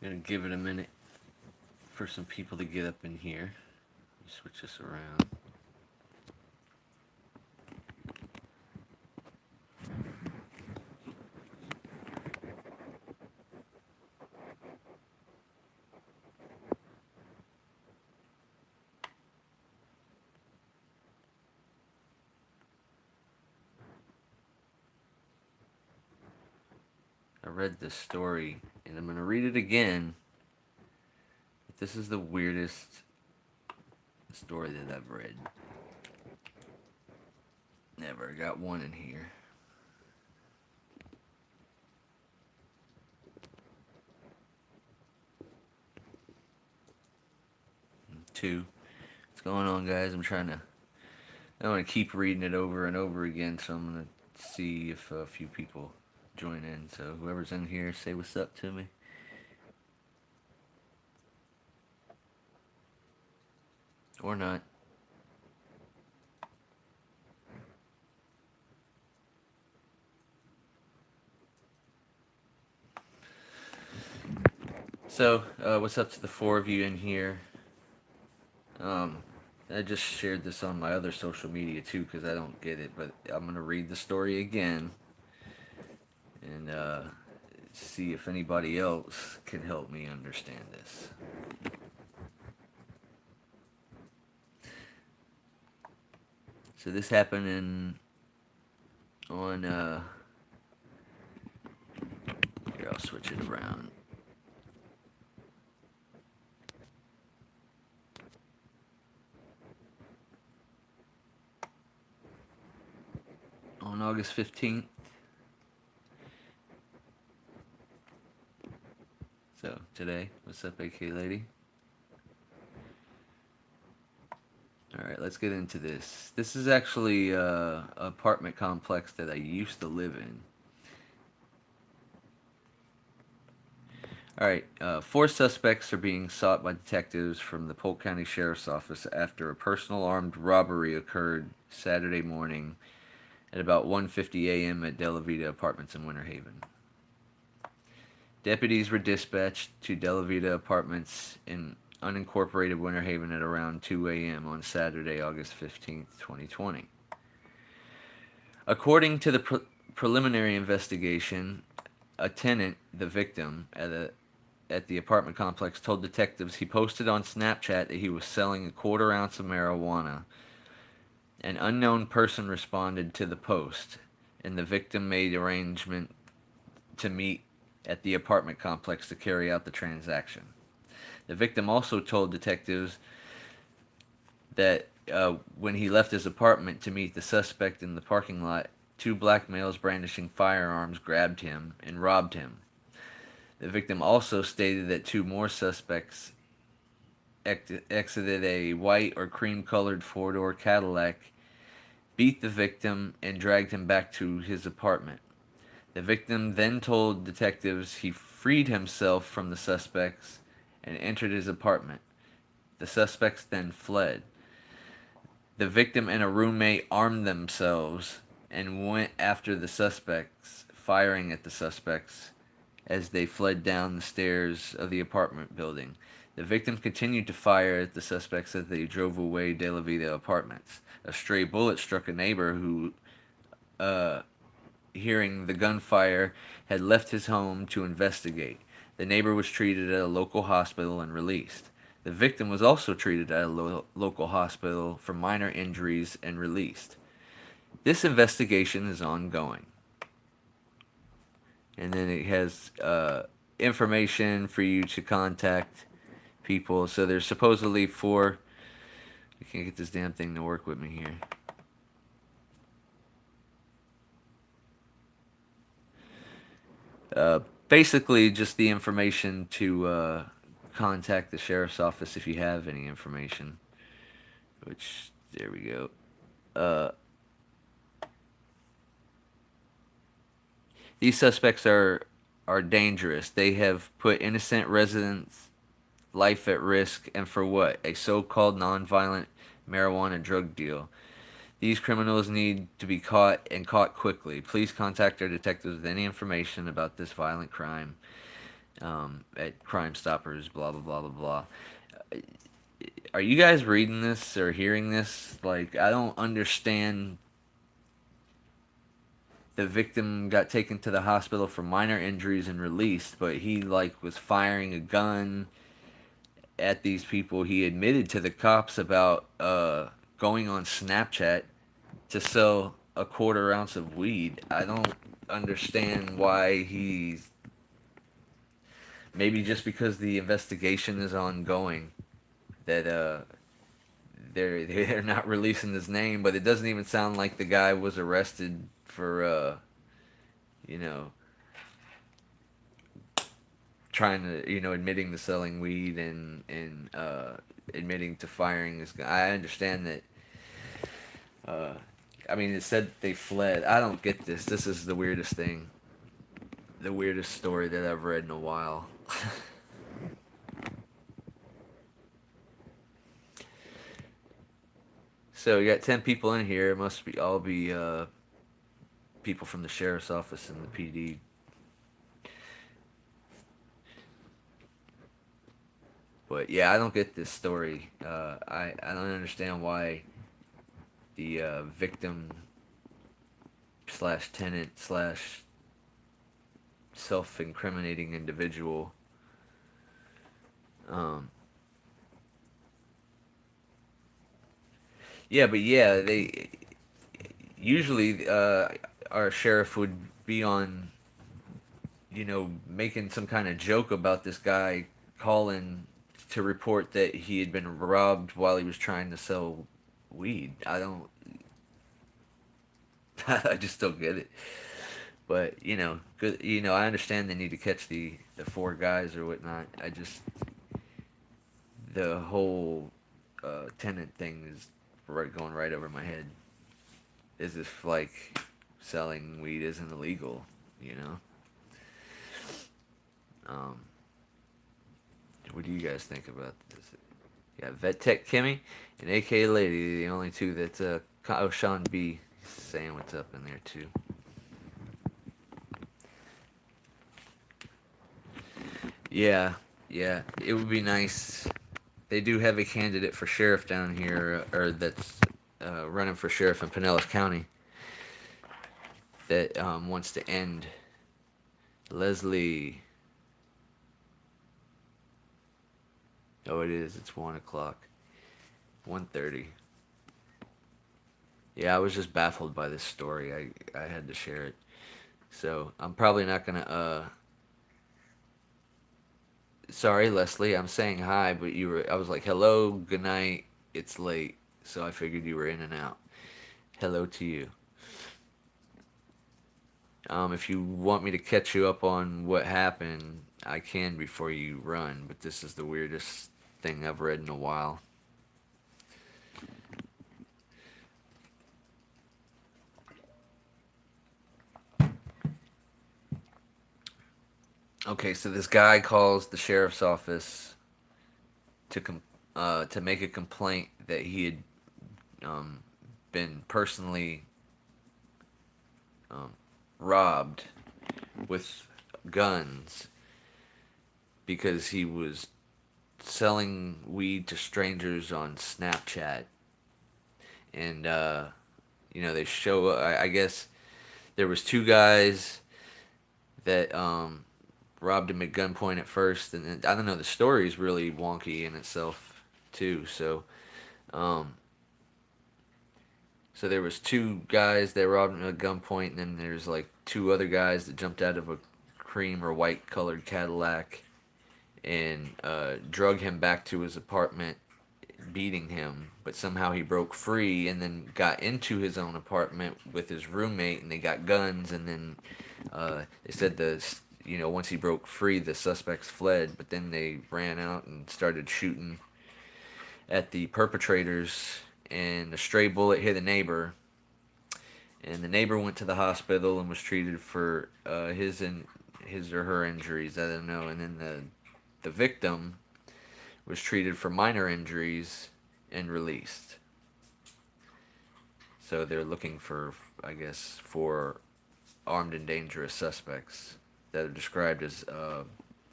Gonna give it a minute for some people to get up in here. Let me switch this around. I read this story, and I'm gonna read it again. This is the weirdest story that I've read. Never got one in here. Two. What's going on, guys? I want to keep reading it over and over again, so I'm gonna see if a few people join in. So whoever's in here, say what's up to me. Or not. So, what's up to the four of you in here? I just shared this on my other social media too because I don't get it, but I'm going to read the story again and see if anybody else can help me understand this. So this happened on here, I'll switch it around. On August 15th. So today, what's up, AK lady? Alright, let's get into this. This is actually an apartment complex that I used to live in. Alright, four suspects are being sought by detectives from the Polk County Sheriff's Office after a personal armed robbery occurred Saturday morning at about 1:50 a.m. at De La Vita Apartments in Winter Haven. Deputies were dispatched to De La Vita Apartments in unincorporated Winter Haven at around 2 a.m. on Saturday, August 15th, 2020. According to the preliminary investigation, a tenant, the victim, at the apartment complex told detectives he posted on Snapchat that he was selling a quarter ounce of marijuana. An unknown person responded to the post, and the victim made arrangement to meet at the apartment complex to carry out the transaction. The victim also told detectives that when he left his apartment to meet the suspect in the parking lot, two black males brandishing firearms grabbed him and robbed him. The victim also stated that two more suspects exited a white or cream-colored four-door Cadillac, beat the victim, and dragged him back to his apartment. The victim then told detectives he freed himself from the suspects and entered his apartment. The suspects then fled. The victim and a roommate armed themselves and went after the suspects, firing at the suspects as they fled down the stairs of the apartment building. The victim continued to fire at the suspects as they drove away De La Vita Apartments. A stray bullet struck a neighbor who, hearing the gunfire, had left his home to investigate. The neighbor was treated at a local hospital and released. The victim was also treated at a local hospital for minor injuries and released. This investigation is ongoing. And then it has information for you to contact people. So there's supposedly four. I can't get this damn thing to work with me here. Basically, just the information to contact the sheriff's office if you have any information. Which, there we go. These suspects are dangerous. They have put innocent residents' life at risk, and for what? A so-called nonviolent marijuana drug deal. These criminals need to be caught and caught quickly. Please contact our detectives with any information about this violent crime. at Crime Stoppers, blah blah blah blah blah. Are you guys reading this or hearing this? Like, I don't understand. The victim got taken to the hospital for minor injuries and released, but he like was firing a gun at these people. He admitted to the cops about going on Snapchat to sell a quarter ounce of weed. I don't understand why he's, maybe just because the investigation is ongoing, that they're not releasing his name, but it doesn't even sound like the guy was arrested for you know, trying to, admitting to selling weed and admitting to firing this guy. I understand that. Uh, I mean, it said they fled. I don't get this. This is the weirdest thing, the weirdest story that I've read in a while. So you got 10 people in here. It must be all be people from the sheriff's office and the PD. But yeah, I don't get this story. I don't understand why the victim slash tenant slash self incriminating individual. Um, yeah, but yeah, they usually our sheriff would be on, making some kind of joke about this guy calling to report that he had been robbed while he was trying to sell weed. I don't. I just don't get it. But good. I understand they need to catch the four guys or whatnot. I just, the whole tenant thing is going right over my head. As if like selling weed isn't illegal, you know. Um, what do you guys think about this? Yeah, Vet Tech Kimmy and AK Lady, the only two that Sean B saying what's up in there too. Yeah, yeah, it would be nice. They do have a candidate for sheriff down here, or that's running for sheriff in Pinellas County, that wants to end Leslie. Oh, it is. It's 1 o'clock. 1:30. Yeah, I was just baffled by this story. I had to share it. So I'm probably not gonna. Sorry, Leslie. I'm saying hi, but you were. I was like, hello, good night. It's late, so I figured you were in and out. Hello to you. If you want me to catch you up on what happened, I can before you run. But this is the weirdest thing I've read in a while. Okay, so this guy calls the sheriff's office to make a complaint that he had um, been personally um, robbed with guns because he was selling weed to strangers on Snapchat, and they show. I guess there was two guys that robbed him at gunpoint at first, and then, I don't know. The story is really wonky in itself too. Um, so there was two guys that robbed him at gunpoint, and then there's like two other guys that jumped out of a cream or white colored Cadillac and drug him back to his apartment, beating him. But somehow he broke free and then got into his own apartment with his roommate, and they got guns. And then they said once he broke free, the suspects fled. But then they ran out and started shooting at the perpetrators, and a stray bullet hit a neighbor, and the neighbor went to the hospital and was treated for his or her injuries. I don't know. And then the victim was treated for minor injuries and released. So they're looking for, I guess, for armed and dangerous suspects that are described as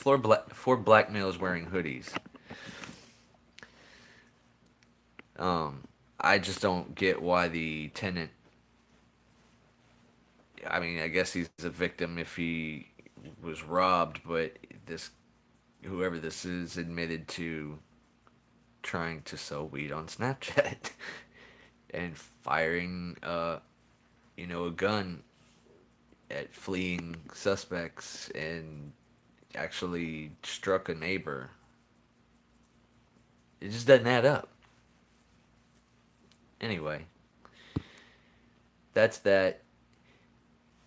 four black males wearing hoodies. Um, I just don't get why the tenant. I mean, I guess he's a victim if he was robbed, but this whoever this is admitted to trying to sell weed on Snapchat and firing, a gun at fleeing suspects and actually struck a neighbor. It just doesn't add up. Anyway, that's that.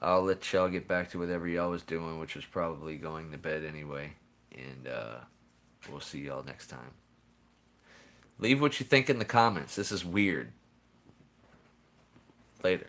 I'll let y'all get back to whatever y'all was doing, which was probably going to bed anyway. And we'll see y'all next time. Leave what you think in the comments. This is weird. Later.